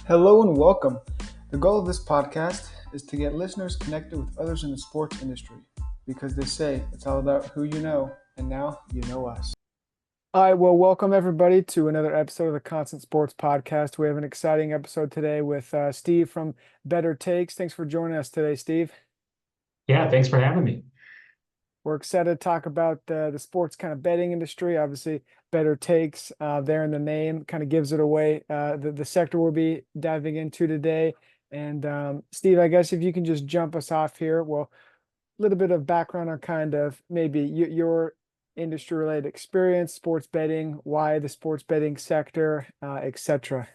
Hello and welcome. The goal of this podcast is to get listeners connected with others in the sports industry because they say it's all about who you know, and now you know us. All right, well, welcome everybody to another episode of the Constant Sports Podcast. We have an exciting episode today with Steve from BettorTakes. Thanks for joining us today, Steve. Yeah, thanks for having me. We're excited to talk about the sports kind of betting industry. Obviously, BettorTakes there in the name kind of gives it away. The sector we'll be diving into today. And Steve, I guess if you can just jump us off here. Well, a little bit of background on kind of maybe your industry related experience, sports betting, why the sports betting sector, etc.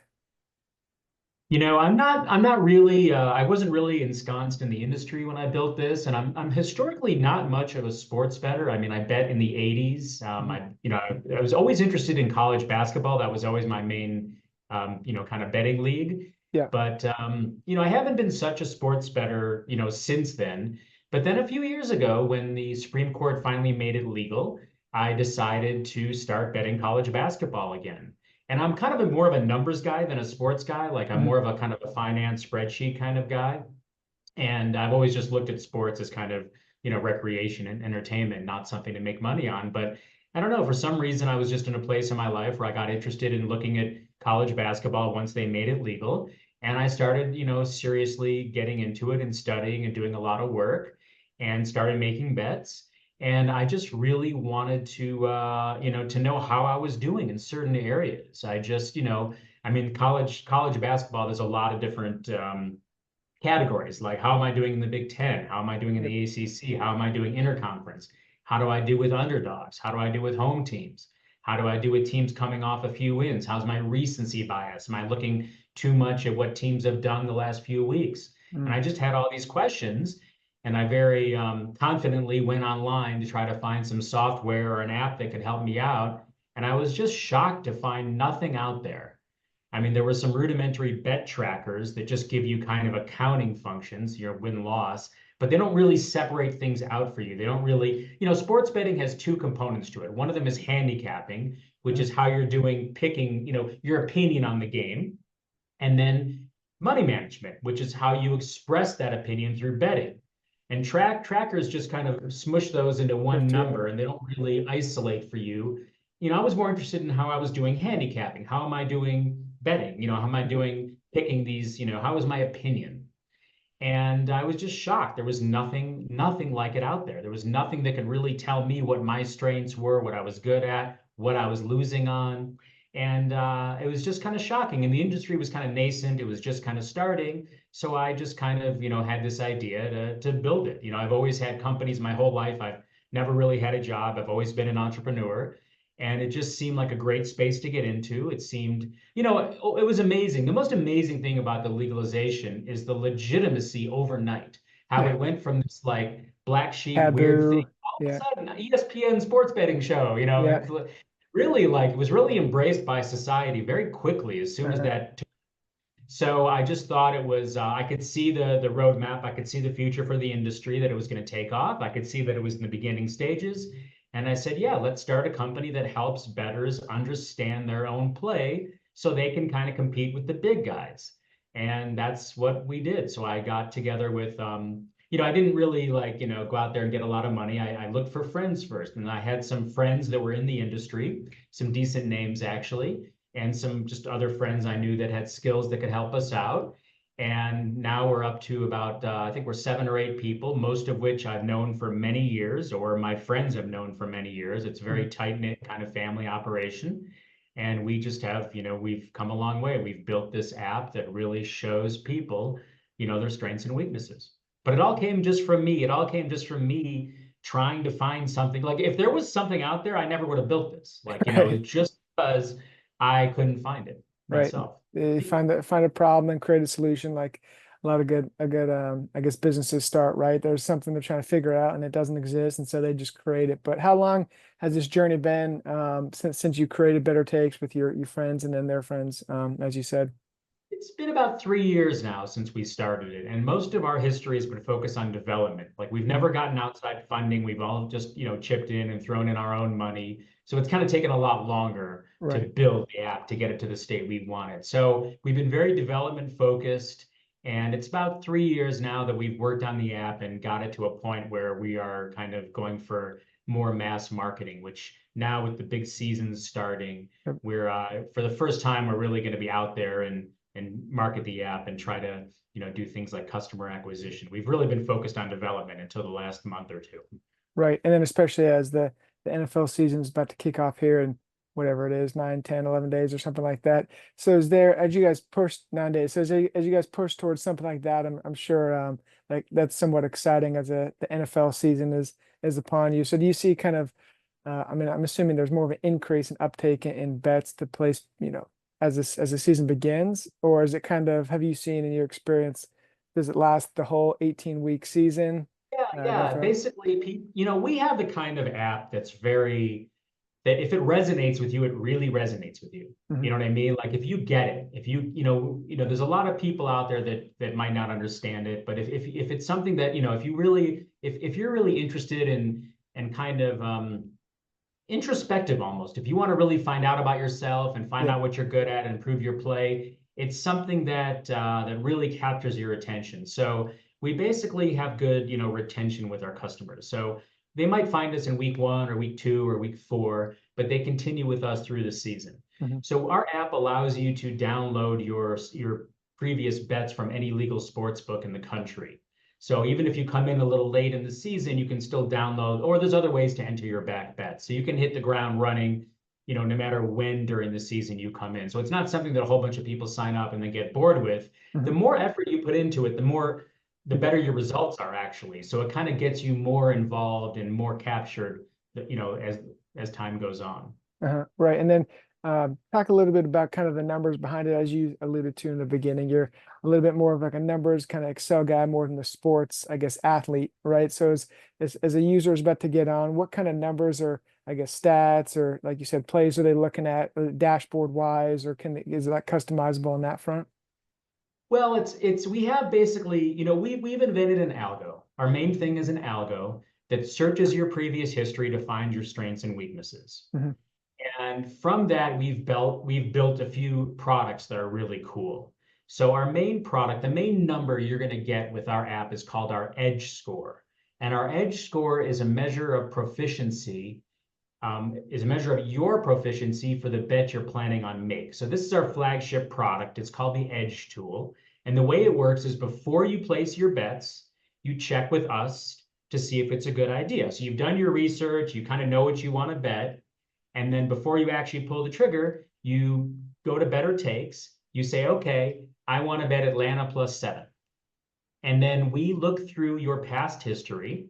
I'm not really, I wasn't really ensconced in the industry when I built this, and I'm historically not much of a sports bettor. I mean, I bet in the 80s. I was always interested in college basketball. That was always my main, kind of betting league. Yeah. But, I haven't been such a sports bettor, since then. But then a few years ago, when the Supreme Court finally made it legal, I decided to start betting college basketball again. And I'm kind of more of a numbers guy than a sports guy. Like I'm Mhm. more of a kind of a finance spreadsheet kind of guy. And I've always just looked at sports as kind of, recreation and entertainment, not something to make money on. But I don't know, for some reason, I was just in a place in my life where I got interested in looking at college basketball once they made it legal. And I started, seriously getting into it and studying and doing a lot of work and started making bets. And I just really wanted to know how I was doing in certain areas. I mean, college basketball, there's a lot of different categories. Like, how am I doing in the Big Ten? How am I doing in Yep. the ACC? How am I doing interconference? How do I do with underdogs? How do I do with home teams? How do I do with teams coming off a few wins? How's my recency bias? Am I looking too much at what teams have done the last few weeks? And Mm. I just had all these questions. And I very confidently went online to try to find some software or an app that could help me out. And I was just shocked to find nothing out there. I mean, there were some rudimentary bet trackers that just give you kind of accounting functions, your win loss, but they don't really separate things out for you. They don't really, sports betting has two components to it. One of them is handicapping, which Mhm. is how you're doing picking, your opinion on the game, and then money management, which is how you express that opinion through betting. And trackers just kind of smush those into Put it one number together. and they don't really isolate for you. I was more interested in how I was doing handicapping. How am I doing betting? How am I Mhm. doing picking these? How is my opinion? And I was just shocked. There was nothing like it out there. There was nothing that could really tell me what my strengths were, what I was good at, what I was losing on. And it was just kind of shocking. And the industry was kind of nascent. It was just kind of starting. So I just kind of, had this idea to build it. I've always had companies my whole life. I've never really had a job. I've always been an entrepreneur. And it just seemed like a great space to get into. It seemed, it was amazing. The most amazing thing about the legalization is the legitimacy overnight, how Yeah. it went from this like black sheep weird thing Taboo. all of a Yeah. sudden ESPN sports betting show, Yeah. it's really like it was really embraced by society very quickly as soon as Uh-huh. that. So I just thought it was, I could see the roadmap. I could see the future for the industry, that it was going to take off. I could see that it was in the beginning stages. And I said, yeah, let's start a company that helps bettors understand their own play so they can kind of compete with the big guys. And that's what we did. So I got together with, I didn't really like, go out there and get a lot of money. I looked for friends first. And I had some friends that were in the industry, some decent names actually, and some just other friends I knew that had skills that could help us out. And now we're up to about, I think we're 7 or 8 people, most of which I've known for many years, or my friends have known for many years. It's a very Mhm. tight knit kind of family operation. And we just have, we've come a long way. We've built this app that really shows people, their strengths and weaknesses. But it all came just from me. It all came just from me trying to find something. Like if there was something out there, I never would have built this. Like, Right. it's just because I couldn't find it Right. myself. Find a problem and create a solution like a lot of good I guess businesses start, right? There's something they're trying to figure out and it doesn't exist, and so they just create it. But how long has this journey been since you created Better Takes with your friends and then their friends, as you said? It's been about 3 years now since we started it, and most of our history has been focused on development. Like we've Mhm. never gotten outside funding. We've all just, chipped in and thrown in our own money. So it's kind of taken a lot longer to Right. build the app to get it to the state we wanted. So we've been very development focused, and it's about 3 years now that we've worked on the app and got it to a point where we are kind of going for more mass marketing, which now with the big seasons starting, Yep. we're for the first time we're really going to be out there and market the app and try to do things like customer acquisition. We've really been focused on development until the last month or two. Right. And then especially as the NFL season is about to kick off here in whatever it is, 9, 10, 11 days or something like that. So is there, as you guys push 9 days, so as you guys push towards something like that, I'm sure like that's somewhat exciting as the NFL season is upon you. So do you see kind of I mean, I'm assuming there's more of an increase in uptake in bets to place, as the season begins, or is it kind of, have you seen in your experience, does it last the whole 18-week season? Yeah, Go yeah. through. Basically, we have the kind of app that's very that if it resonates with you, it really resonates with you. You Hmm. know what I mean? Like if you get it, if there's a lot of people out there that might not understand it, but if it's something that, if you really if you're really interested in and kind of introspective almost, if you want to really find out about yourself and find Yeah. out what you're good at and improve your play, it's something that really captures your attention. So we basically have good, retention with our customers. So they might find us in week 1 or week 2 or week 4, but they continue with us through the season. Hmm. So our app allows you to download your previous bets from any legal sports book in the country. So even if you come in a little late in the season, you can still download, or there's other ways to enter your back bets. So you can hit the ground running, no matter when during the season you come in. So it's not something that a whole bunch of people sign up and then get bored with. The Hmm. more effort you put into it, the You get. better your results are actually. So it kind of gets you more involved and more captured, as time goes on. Right. And then talk a little bit about kind of the numbers behind it, as you alluded to in the beginning. You're a little bit more of like a numbers kind of Excel guy more than the sports, I guess, athlete, right? So as a user is about to get on, what kind of numbers or I guess stats or like you said, plays are they looking at dashboard wise, or is that customizable on that front? Well, we have basically, we've invented an algo. Our main thing is an algo that searches your previous history to find your strengths and weaknesses. Hmm. And from that, we've built a few products that are really cool. So our main product, the main number you're going to get with our app is called our Edge Score. And our Edge Score is a measure of proficiency, is a measure of your proficiency for the bet you're planning on make. So this is our flagship product. It's called the Edge tool. And the way it works is before you place your bets, you check with us to see if it's a good idea. So you've done your research, you kind of know what you want to bet. And then before you actually pull the trigger, you go to BettorTakes. You say, okay, I want to bet Atlanta +7. And then we look through your past history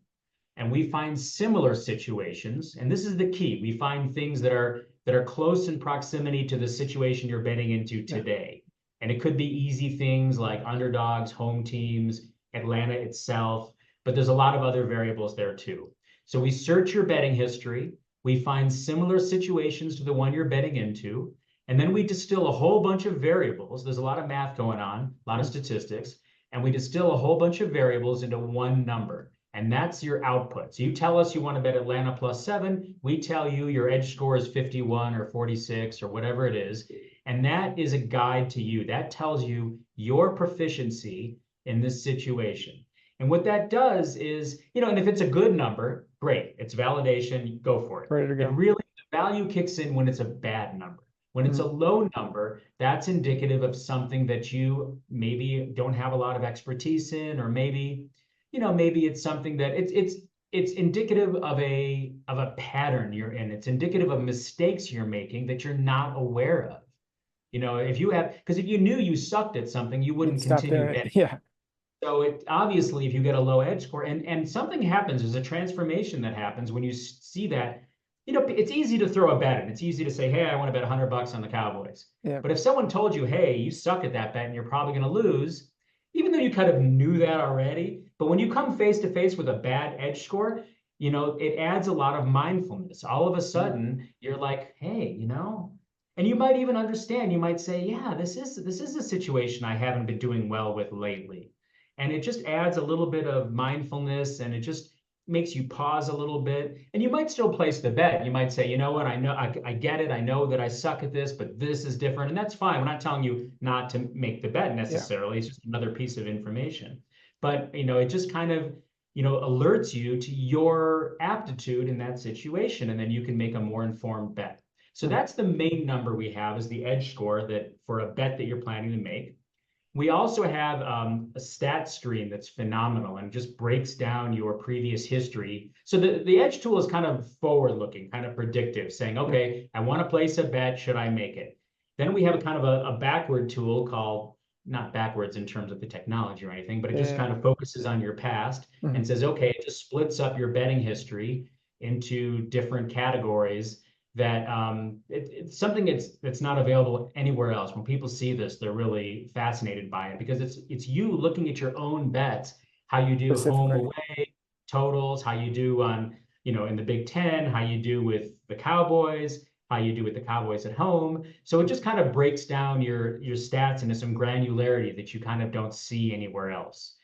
and we find similar situations. And this is the key. We find things that are close in proximity to the situation you're betting into Yeah. today. And it could be easy things like underdogs, home teams, Atlanta itself, but there's a lot of other variables there too. So we search your betting history, we find similar situations to the one you're betting into, and then we distill a whole bunch of variables. There's a lot of math going on, a lot of Mhm. statistics, and we distill a whole bunch of variables into one number. And that's your output. So you tell us you want to bet Atlanta +7. We tell you your edge score is 51 or 46 or whatever it is. And that is a guide to you. That tells you your proficiency in this situation. And what that does is, and if it's a good number, great. It's validation, go for it. Ready to It go. really, the value kicks in when it's a bad number. When it's a Mhm. low number, that's indicative of something that you maybe don't have a lot of expertise in, or maybe it's something that it's indicative of a pattern you're in. It's indicative of mistakes you're making that you're not aware of. Because if you knew you sucked at something, you You'd wouldn't stop continue doing it. betting. Yeah. So it obviously, if you get a low edge score and something happens, there's a transformation that happens when you see that, it's easy to throw a bet in. It's easy to say, hey, I want to bet $100 on the Cowboys. Yeah. But if someone told you, hey, you suck at that bet and you're probably going to lose, even though you kind of knew that already, but when you come face to face with a bad edge score, it adds a lot of mindfulness. All of a Mhm. sudden, you're like, hey, And you might even understand, you might say, yeah, this is a situation I haven't been doing well with lately. And it just adds a little bit of mindfulness and it just makes you pause a little bit. And you might still place the bet. You might say, you know what, I know I get it. I know that I suck at this, but this is different. And that's fine. We're not telling you not to make the bet Yeah. necessarily. It's just another piece of information. But it just kind of alerts you to your aptitude in that situation, and then you can make a more informed bet. So Mhm. that's the main number we have is the edge score that for a bet that you're planning to make. We also have a stat screen that's phenomenal and just breaks down your previous history. So the edge tool is kind of forward looking, kind of predictive, saying, Yeah. okay, I want to place a bet. Should I make it? Then we have a kind of a backward tool called, not backwards in terms of the technology or anything, but it just Yeah. kind of focuses on your past Mhm. and says, okay, it just splits up your betting history into different categories that it's something that's not available anywhere else. When people see this, they're really fascinated by it because it's you looking at your own bets, how you do home Specifically. away totals, how you do on in the Big Ten, how you do with the Cowboys, how you do with the Cowboys at home. So it just kind of breaks down your stats into some granularity that you kind of don't see anywhere else.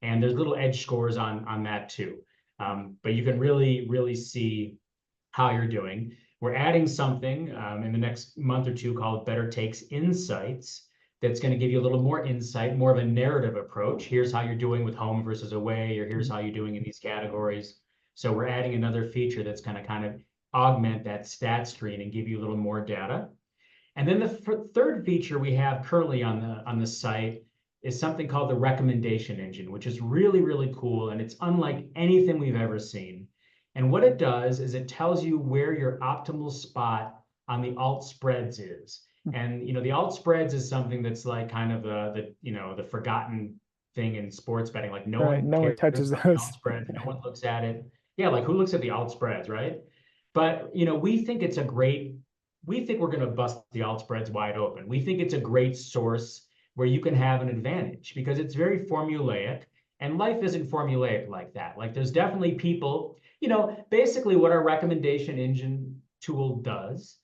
And there's little edge scores on that too. But you can really see how you're doing. We're adding something in the next month or two called BettorTakes Insights that's going to give you a little more insight, more of a narrative approach. Here's how you're doing with home versus away, or here's Mhm. how you're doing in these categories. So we're adding another feature that's going to kind of augment that stat screen and give you a little more data. And then the third feature we have currently on the site is something called the recommendation engine, which is really cool, and it's unlike anything we've ever seen. And what it does is it tells you where your optimal spot on the alt spreads is. And the alt spreads is something that's like kind of the forgotten thing in sports betting. Like no Right. one No one cares touches about the those. alt spreads, no one looks at it. Yeah, like who looks at the alt spreads, right? But we think we're going to bust the alt spreads wide open. We think it's a great source where you can have an advantage because it's very formulaic and life isn't formulaic like that. Like there's definitely people, basically what our recommendation engine tool does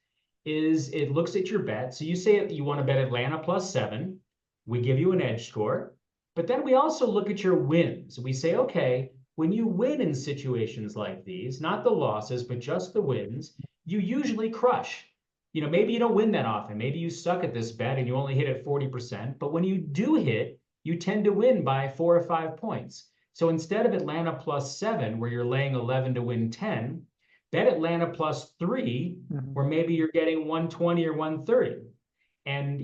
is it looks at your bet. So you say you want to bet Atlanta +7, we give you an edge score, but then we also look at your wins. We say, okay, when you win in situations like these, not the losses, but just the wins, you usually crush. Maybe you don't win that often. Maybe you suck at this bet and you only hit at 40%. But when you do hit, you tend to win by 4 or 5 points. So instead of Atlanta +7, where you're laying 11 to win 10, bet Atlanta +3, Mhm. where maybe you're getting 120 or 130. And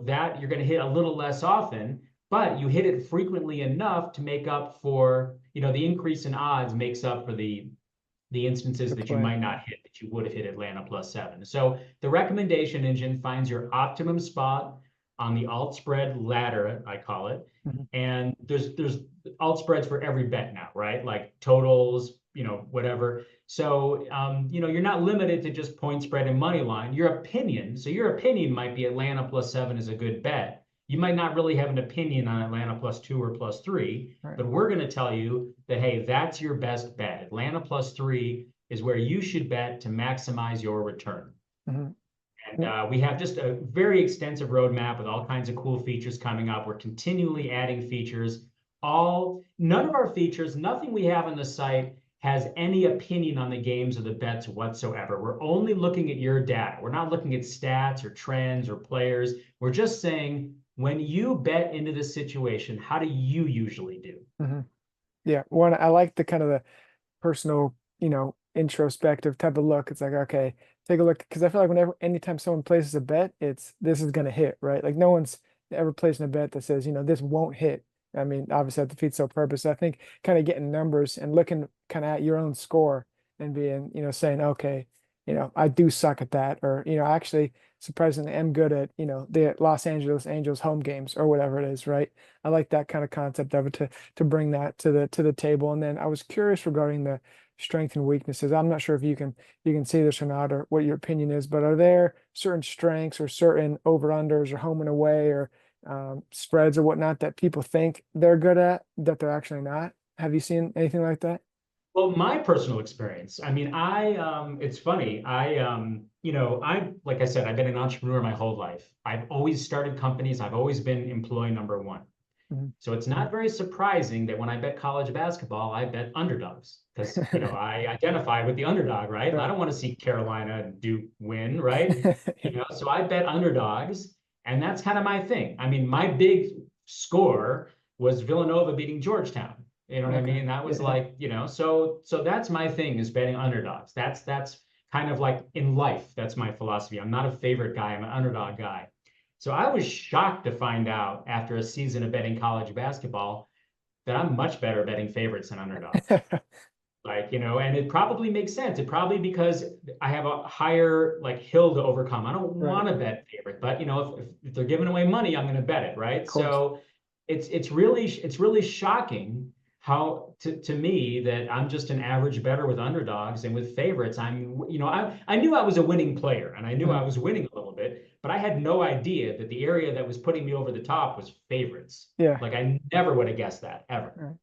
that you're going to hit a little less often, but you hit it frequently enough to make up for, the increase in odds makes up for the instances The that you play. might not hit that you would have hit Atlanta +7. So the recommendation engine finds your optimum spot on the alt spread ladder, I call it. Mhm. And there's alt spreads for every bet now, right? Like totals, whatever. So you're not limited to just point spread and money line. Your opinion might be Atlanta +7 is a good bet. You might not really have an opinion on Atlanta +2 or +3, Right. but we're going to tell you that, hey, that's your best bet. Atlanta +3 is where you should bet to maximize your return. Mhm. And Yeah. we have just a very extensive roadmap with all kinds of cool features coming up. We're continually adding features. None of our features, nothing we have on the site has any opinion on the games or the bets whatsoever. We're only looking at your data. We're not looking at stats or trends or players. We're just saying, when you bet into this situation, how do you usually do? Mhm. Yeah. One, I like the kind of the personal, introspective type of look. It's like, okay, take a look. Because I feel like anytime someone places a bet, it's this is gonna hit, right? Like no one's ever placing a bet that says, this won't hit. I mean, obviously that defeats the purpose. I think kind of getting numbers and looking kind of at your own score and being, saying, okay, I do suck at that, or, actually surprisingly am good at, the Los Angeles Angels home games or whatever it is, right? I like that kind of concept of it to bring that to the table. And then I was curious regarding the strength and weaknesses. I'm not sure if you can see this or not, or what your opinion is, but are there certain strengths or certain over-unders or home and away or spreads or whatnot that people think they're good at that they're actually not? Have you seen anything like that? Well, my personal experience, I mean, it's funny. Like I said, I've been an entrepreneur my whole life. I've always started companies. I've always been employee number one. Mhm. So it's not very surprising that when I bet college basketball, I bet underdogs because, I identify with the underdog, right? I Right. don't want to see Carolina and Duke win, right? So I bet underdogs, and that's kind of my thing. I mean, my big score was Villanova beating Georgetown. You know what I Okay. mean? That was Yeah. like, so that's my thing is betting underdogs. That's kind of like in life, that's my philosophy. I'm not a favorite guy, I'm an underdog guy. So I was shocked to find out after a season of betting college basketball that I'm much better betting favorites than underdogs. Like, and it probably makes sense. It probably because I have a higher like hill to overcome. I don't Right. want to bet favorite, but if they're giving away money, I'm going to bet it, right? Of course. So it's really shocking how to me that I'm just an average better with underdogs and with favorites. I knew I was a winning player and I knew I Mhm. was winning a little bit, but I had no idea that the area that was putting me over the top was favorites. Yeah. Like I never would have guessed that ever. Right.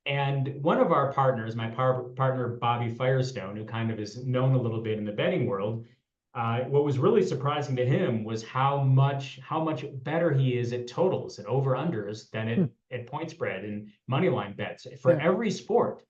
And one of our partners, my partner Bobby Firestone, who kind of is known a little bit in the betting world, what was really surprising to him was how much better he is at totals and over unders than Hmm. at point spread and money line bets for Yeah. every sport.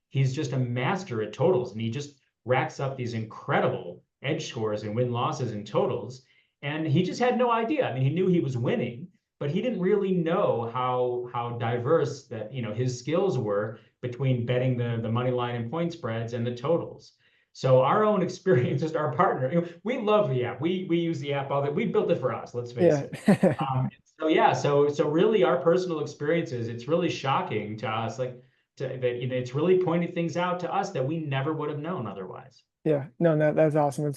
He's just a master at totals, and he just racks up these incredible edge scores and win losses and totals. And he just had no idea. I mean, he knew he was winning, but he didn't really know how diverse that his skills were between betting the money line and point spreads and the totals. So our own experience as our partner, we love the app. We use the app all that. We built it for us. Let's face Yeah. it. So yeah, so really our personal experiences, it's really shocking to us, like that it's really pointed things out to us that we never would have known otherwise. Yeah, no, that's awesome.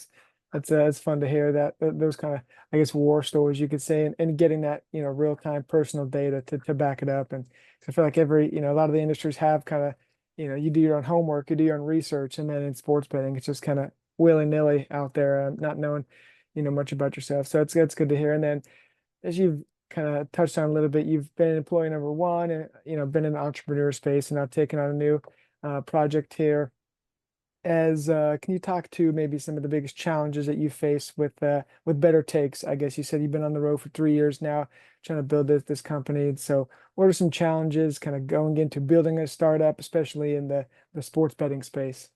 It's fun to hear that those kind of, I guess, war stories you could say, and getting that real time personal data to back it up. And I feel like every a lot of the industries have kind of you do your own homework, you do your own research, and then in sports betting it's just kind of willy nilly out there, not knowing much about yourself. So it's good to hear. And then as you've kind of touched on a little bit, you've been employee number one, and been in the entrepreneur space, and now taking on a new project here as can you talk to maybe some of the biggest challenges that you face with Better Takes? I guess you said you've been on the road for 3 years now, trying to build this company. So what are some challenges kind of going into building a startup, especially in the sports betting space?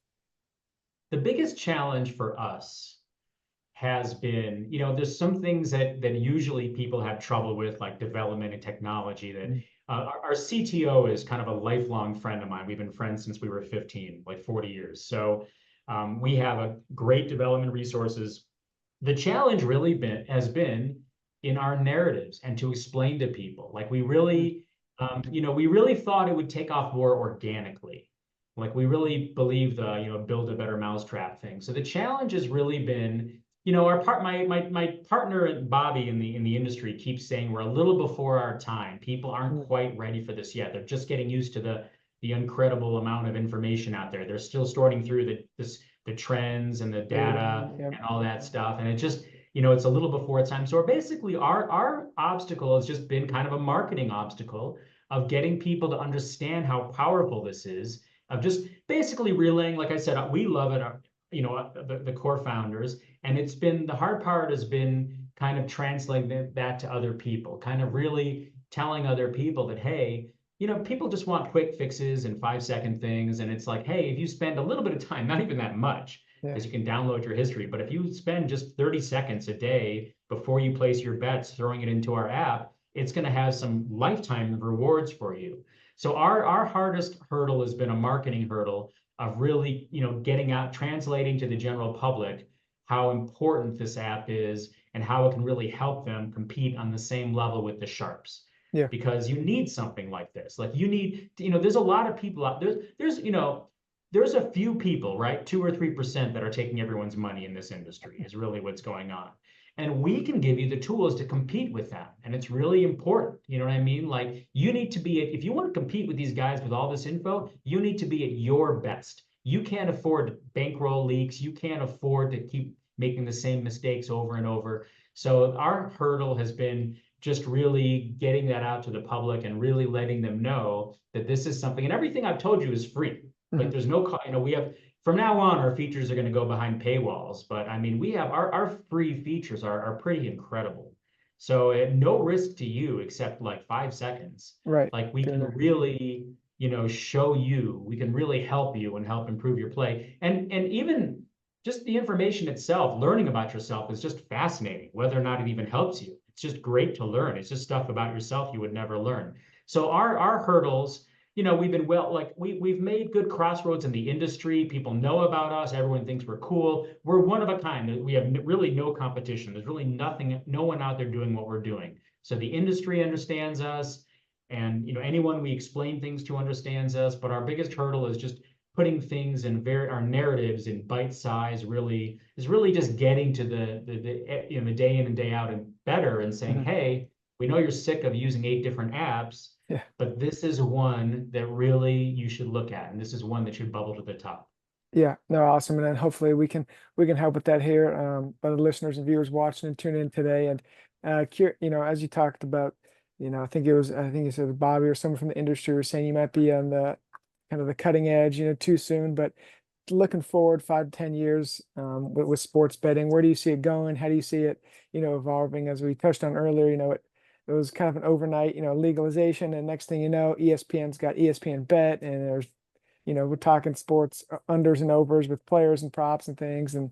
The biggest challenge for us has been, there's some things that usually people have trouble with, like development and technology. That Mm. our CTO is kind of a lifelong friend of mine. We've been friends since we were 15, like 40 years. So we have a great development resources. The challenge really has been in our narratives and to explain to people. Like Mm. we really thought it would take off more organically. Like we really believe the, build a better mousetrap thing. So the challenge has really been, my partner Bobby in the industry keeps saying we're a little before our time. People aren't Mm. quite ready for this yet. They're just getting used to the incredible amount of information out there. They're still sorting through the trends and the Data. data Yep. and all that stuff. And it just, it's a little before its time. So basically our obstacle has just been kind of a marketing obstacle of getting people to understand how powerful this is, of just basically relaying, like I said, we love it, the core founders. And it's been, the hard part has been kind of translating that to other people, kind of really telling other people that, hey, people just want quick fixes and 5-second things. And it's like, hey, if you spend a little bit of time, not even that much, Yeah. because you can download your history, but if you spend just 30 seconds a day before you place your bets, throwing it into our app, it's going to have some lifetime rewards for you. So our hardest hurdle has been a marketing hurdle of really, getting out, translating to the general public how important this app is and how it can really help them compete on the same level with the sharps, Yeah. because you need something like this. Like you need, there's a lot of people out there. There's a few people, right? 2 or 3% that are taking everyone's money in this industry is really what's going on. And we can give you the tools to compete with that. And it's really important. You know what I mean? Like you need to be, if you want to compete with these guys with all this info, you need to be at your best. You can't afford bankroll leaks. You can't afford to keep making the same mistakes over and over. So our hurdle has been just really getting that out to the public and really letting them know that this is something, and everything I've told you is free. Like Hmm. there's no, we have from now on, our features are going to go behind paywalls. But I mean, we have our free features are pretty incredible. So at no risk to you except like 5 seconds, Right. like we can Dinner. really, show you, we can really help you and help improve your play. And even just the information itself, learning about yourself is just fascinating, whether or not it even helps you. It's just great to learn. It's just stuff about yourself you would never learn. So our hurdles, we've been like we've made good crossroads in the industry. People know about us. Everyone thinks we're cool. We're one of a kind. We have really no competition. There's really nothing, no one out there doing what we're doing. So the industry understands us, and anyone we explain things to understands us. But our biggest hurdle is just putting things in our narratives in bite size. Really is really just getting to the day in and day out and better and saying, Hmm. hey, we know you're sick of using 8 different apps, Yeah. but this is one that really you should look at, and this is one that should bubble to the top. Yeah, no, awesome. And then hopefully we can help with that here, by the listeners and viewers watching and tuning in today. And as you talked about, I think you said Bobby or someone from the industry was saying you might be on the kind of the cutting edge, too soon, but looking forward 5 to 10 years, with sports betting, where do you see it going? How do you see it, evolving? As we touched on earlier, it was kind of an overnight, legalization, and next thing you know, ESPN's got ESPN Bet, and there's we're talking sports, unders and overs with players and props and things. And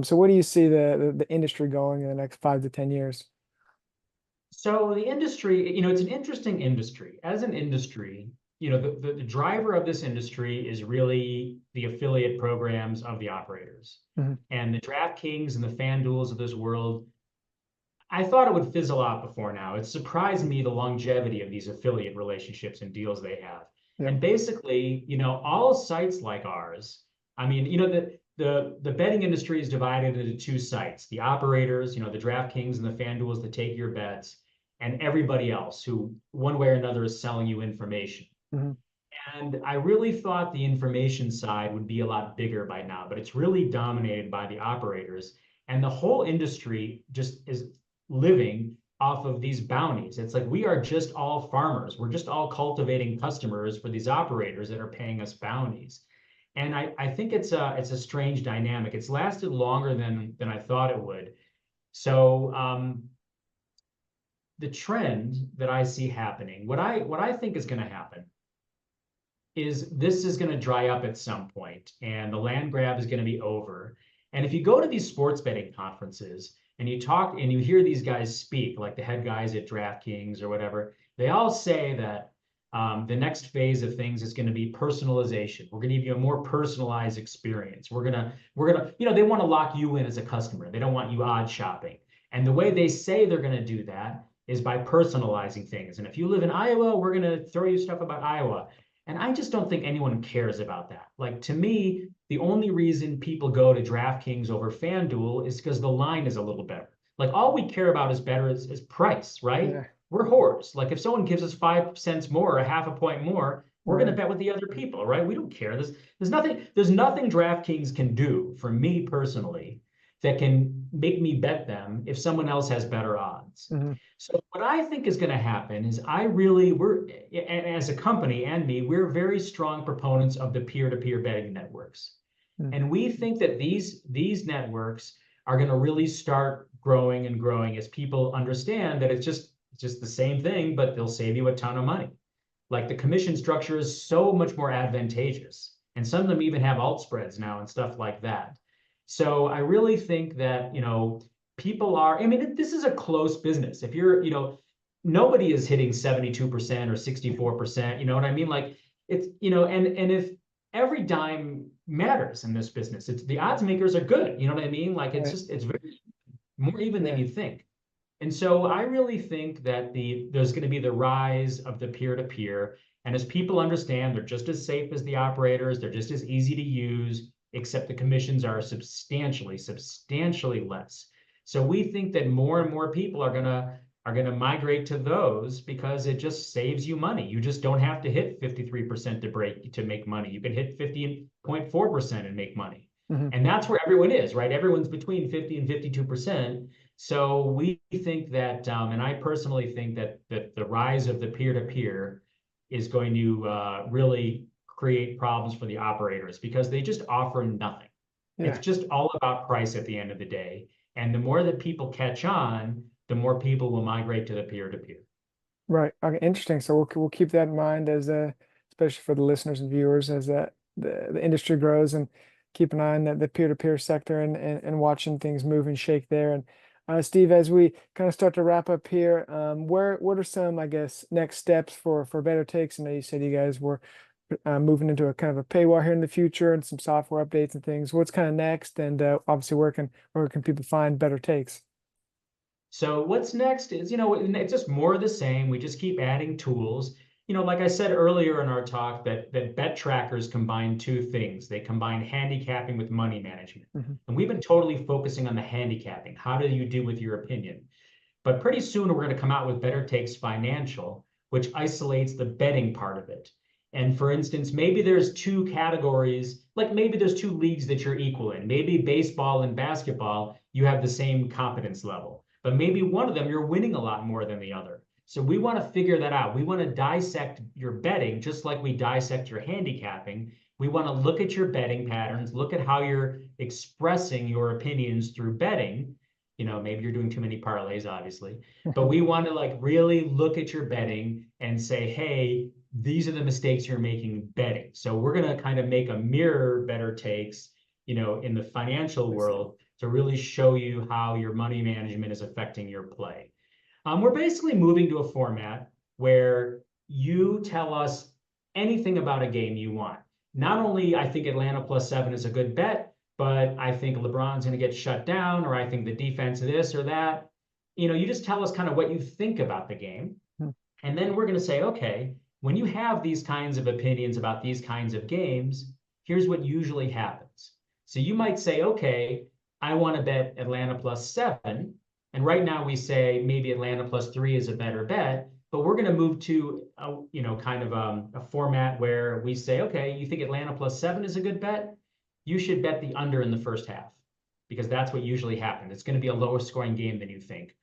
so where do you see the industry going in the next 5 to 10 years? So the industry, it's an interesting industry. As an industry, the driver of this industry is really the affiliate programs of the operators. Hmm. And the DraftKings and the FanDuels of this world, I thought it would fizzle out before now. It surprised me the longevity of these affiliate relationships and deals they have. Yep. And basically, all sites like ours, I mean, the betting industry is divided into two sites: the operators, the DraftKings and the FanDuels that take your bets, and everybody else who, one way or another, is selling you information. Hmm. And I really thought the information side would be a lot bigger by now, but it's really dominated by the operators. And the whole industry just is living off of these bounties. It's like we are just all farmers. We're just all cultivating customers for these operators that are paying us bounties. And I think it's a strange dynamic. It's lasted longer than I thought it would. So the trend that I see happening, what I think is going to happen is this is going to dry up at some point and the land grab is going to be over. And if you go to these sports betting conferences and you talk and you hear these guys speak, like the head guys at DraftKings or whatever, they all say that the next phase of things is going to be personalization. We're going to give you a more personalized experience. We're gonna, they want to lock you in as a customer. They don't want you odd shopping. And the way they say they're going to do that is by personalizing things. And if you live in Iowa, we're going to throw you stuff about Iowa. And I just don't think anyone cares about that. Like to me, the only reason people go to DraftKings over FanDuel is because the line is a little better. Like all we care about is better is price, right? Yeah. We're whores. Like if someone gives us 5 cents more or a half a point more, we're gonna Right. bet with the other people, right? We don't care. There's nothing DraftKings can do for me personally that can make me bet them if someone else has better odds. Hmm. So what I think is going to happen is we're as a company and me, we're very strong proponents of the peer-to-peer betting networks. And we think that these networks are going to really start growing and growing as people understand that it's just the same thing, but they'll save you a ton of money. Like the commission structure is so much more advantageous. And some of them even have alt spreads now and stuff like that. So I really think that, people are, I mean, this is a close business. If you're, nobody is hitting 72% or 64%, you know what I mean? Like it's, and if every dime matters in this business, it's the odds makers are good. You know what I mean? Like Right. it's very more even than Yeah. you think. And so I really think that there's going to be the rise of the peer-to-peer. And as people understand, they're just as safe as the operators, they're just as easy to use, except the commissions are substantially less. So we think that more and more people are gonna migrate to those because it just saves you money. You just don't have to hit 53% to make money. You can hit 50.4% and make money. Hmm. And that's where everyone is, right? Everyone's between 50 and 52%. So we think that, and I personally think that the rise of the peer-to-peer is going to really create problems for the operators because they just offer nothing. It's Yeah. just all about price at the end of the day. And the more that people catch on, the more people will migrate to the peer-to-peer. Right. Okay. Interesting. So we'll keep that in mind as especially for the listeners and viewers as the industry grows, and keep an eye on the peer-to-peer sector, and watching things move and shake there. And Steve, as we kind of start to wrap up here, what are some, I guess, next steps for Better Takes? I know you said you guys were moving into a kind of a paywall here in the future, and some software updates and things. What's kind of next? And obviously, where can people find Better Takes? So what's next is, it's just more of the same. We just keep adding tools. Like I said earlier in our talk, that bet trackers combine two things. They combine handicapping with money management. Hmm. And we've been totally focusing on the handicapping. How do you do with your opinion? But pretty soon we're going to come out with Better Takes Financial, which isolates the betting part of it. And for instance, maybe there's two categories, like maybe there's two leagues that you're equal in. Maybe baseball and basketball, you have the same competence level, but maybe one of them you're winning a lot more than the other. So we want to figure that out. We want to dissect your betting just like we dissect your handicapping. We want to look at your betting patterns, look at how you're expressing your opinions through betting. Maybe you're doing too many parlays, obviously, but we want to like really look at your betting and say, hey, these are the mistakes you're making betting. So we're going to kind of make a mirror Better Takes, in the financial I see. world to really show you how your money management is affecting your play. We're basically moving to a format where you tell us anything about a game you want. Not only I think Atlanta +7 is a good bet, but I think LeBron's going to get shut down, or I think the defense of this or that. You just tell us kind of what you think about the game. Hmm. And then we're going to say, okay, when you have these kinds of opinions about these kinds of games, here's what usually happens. So you might say, okay, I want to bet Atlanta +7. And right now we say maybe Atlanta +3 is a better bet, but we're going to move to kind of a format where we say, okay, you think Atlanta +7 is a good bet? You should bet the under in the first half because that's what usually happens. It's going to be a lower scoring game than you think.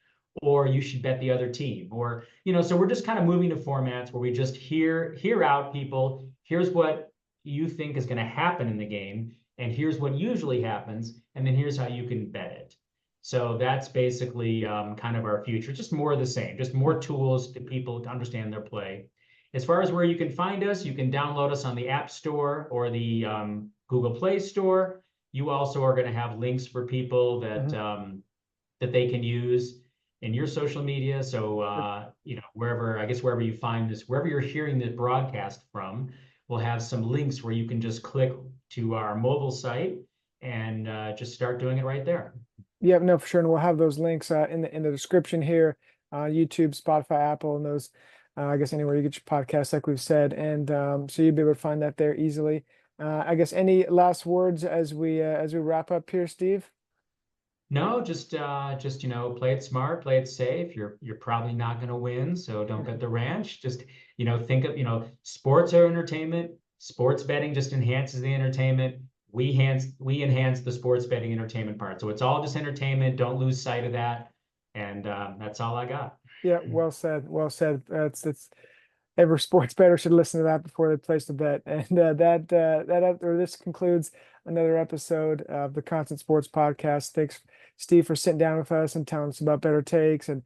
Or you should bet the other team. Or, so we're just kind of moving to formats where we just hear out people. Here's what you think is going to happen in the game, and here's what usually happens, and then here's how you can bet it. So that's basically kind of our future. Just more of the same, just more tools to people to understand their play. As far as where you can find us, you can download us on the App Store or the Google Play Store. You also are going to have links for people that Hmm. that they can use in your social media. So wherever you find this, wherever you're hearing this broadcast from, we'll have some links where you can just click to our mobile site and just start doing it right there. Yeah, no, for sure. And we'll have those links in the description here, YouTube, Spotify, Apple, and those, I guess anywhere you get your podcasts, like we've said. And so you'll be able to find that there easily. I guess any last words as we wrap up here, Steve? No, just play it smart, play it safe. You're probably not going to win, so don't bet the ranch. Just think of sports are entertainment. Sports betting just enhances the entertainment. We enhance the sports betting entertainment part. So it's all just entertainment. Don't lose sight of that. And that's all I got. Yeah, well said. Well said. It's every sports bettor should listen to that before they place the bet. And this concludes another episode of the Constant Sports Podcast. Thanks, Steve, for sitting down with us and telling us about Better Takes, and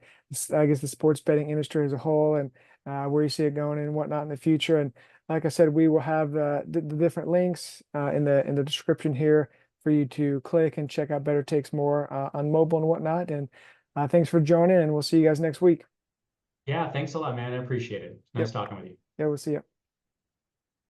I guess the sports betting industry as a whole, and where you see it going and whatnot in the future. And like I said, we will have the different links in the description here for you to click and check out Better Takes more on mobile and whatnot. And thanks for joining, and we'll see you guys next week. Yeah, thanks a lot, man. I appreciate it. Nice Yep. talking with you. Yeah, we'll see you.